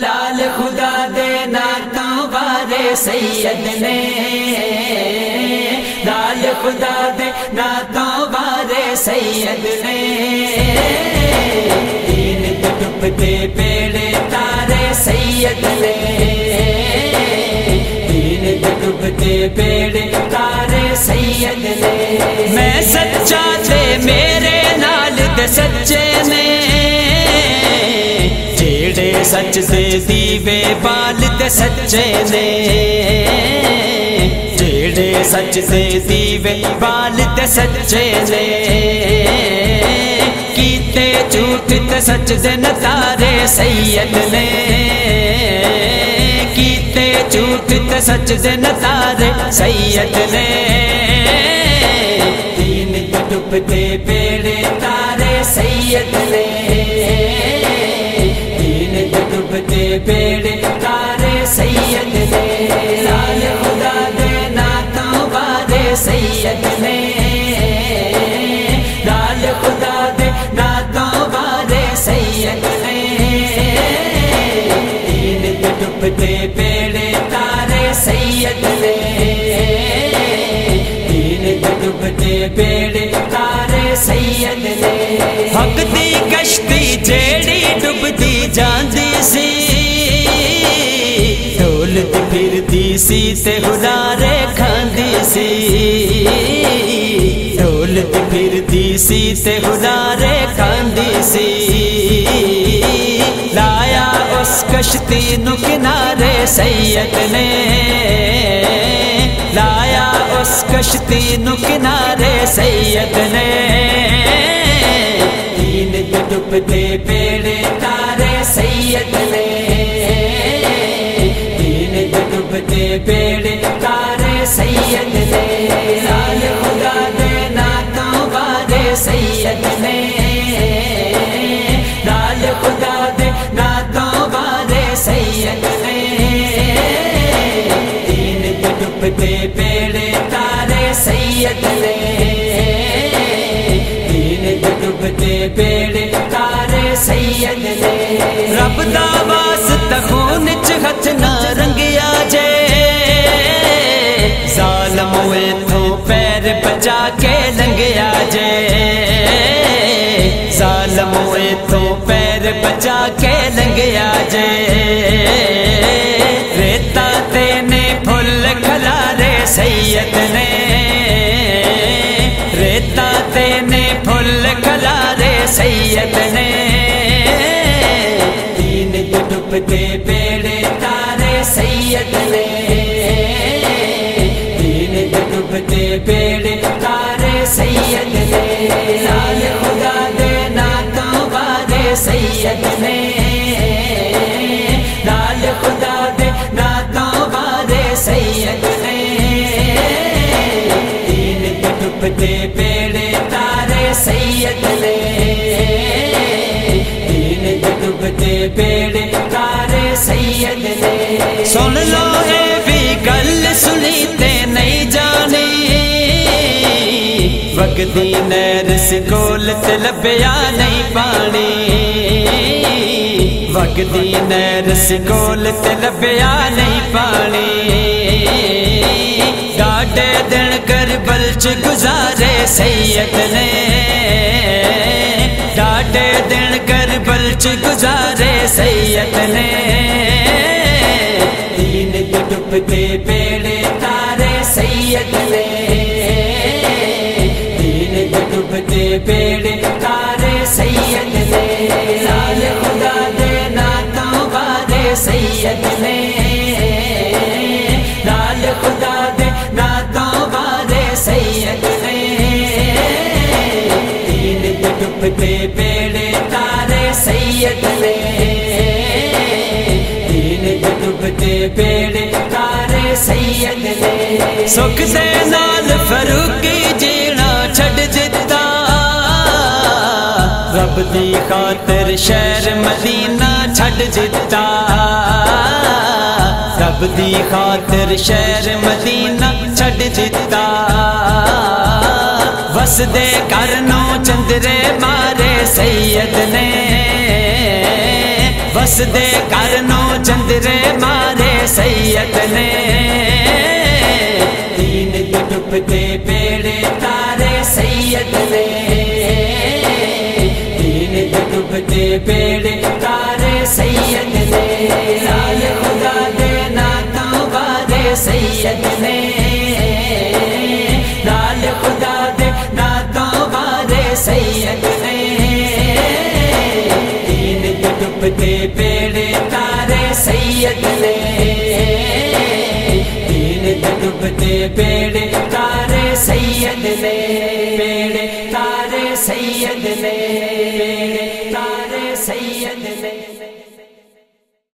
لال خدا دے نعتوں والے سید نے، لال خدا دے نعتوں والے سید نے، دین دے ڈوبتے بیڑے تارے سید نے، دین دے ڈوبتے بیڑے تارے سید نے۔ میں سچا تے میرے نال دے سچے نے، سچ دے دیوے بال تے سچے نے، جیڑے سچ دے دیوے بال تے سچے نے، کیتے جھوٹ تے سچ دے نتارے سید نے، کیتے جھوٹ تے سچ دے نتارے سید نے، دین تے ڈوبتے بیڑے تارے سید نے، بیڑے تارے سید نے، لال خدا دے نعتوں والے سید نے، لال خدا دے نعتوں والے سید نے، دین دے ڈوبتے بیڑے تارے سید نے، دین دے ڈوبتے بیڑے تارے سید نے۔ حق دی کشتی جیڑی ڈوبدی جاندی سی، ڈولت پھردی سی تے ہلارے کھاندی سی، ڈولت پھردی سی تے ہلارے کھاندی سی، لایا اس کشتی نو کنارے سید نے، لایا اس کشتی نو کنارے سید نے، دین دے ڈوبتے بیڑے تارے سید نے، دین دے ڈوبتے بیڑے تارے سید نے، لال خدا دے نعتوں والے سید نے، لال خدا دے نعتوں والے سید نے، دین دے ڈوبتے بیڑے تارے سید نے، دین دے ڈوبتے بیڑے تارے سید نے۔ رب دا واسطہ خون چ ہتھ نہ رنگیا جے، ظالم ایتھوں پیر بچا کے لنگیا جے، ظالم ایتھوں پیر بچا کے لنگیا جے، ریتا تے نے پھل کھلارے سید نے، ریتا تے نے پھل کھلارے سید نے، دین دے ڈوبتے بیڑے تارے سید نے، دین دے ڈوبتے بیڑے تارے سید نے، لال خدا دے نعتوں والے سید نے، لال خدا دے نعتوں والے سید نے، دین دے ڈوبتے بیڑے تارے سید نے، دین دے ڈوبتے بیڑے تارے سید نے۔ سن لو اے بھی گل سنی تے نہیں جانی، وگدی نہر سکول تے لبیا نہیں پانی، وگدی نہر سکول تے لبیا نہیں پانی، ڈاڈے دن کربل چ گزارے سید نے، ڈاڈے دن کربل چ گزارے سید نے، دین دے ڈوبتے بیڑے تارے سید نے، دین دے ڈوبتے بیڑے تارے سید نے، لال خدا دے نعتوں والے سید نے، لال خدا دے نعتوں والے سید نے، دین دے ڈوبتے بیڑے تارے سید نے، دین دے ڈوبتے بیڑے تارے سید نے۔ سکھ دے نال فروغی جینا چھڈ دتا، رب دی خاطر شہر مدینہ چھڈ دتا، رب دی خاطر شہر مدینہ چھڈ دتا، وسدے گھر نو چندرے مارے سید نے، وسدے گھر نو نے دین دے ڈبتے بیڑے تارے سید نے دین دے ڈبتے بیڑے تارے سید نے لال خدا دے ناتاں والے سید نے لال خدا دے ناتاں والے سید نے دین دے ڈبتے بیڑے تارے سید نے دین دے ڈبتے بیڑے تارے سید نے بیڑے تارے سید نے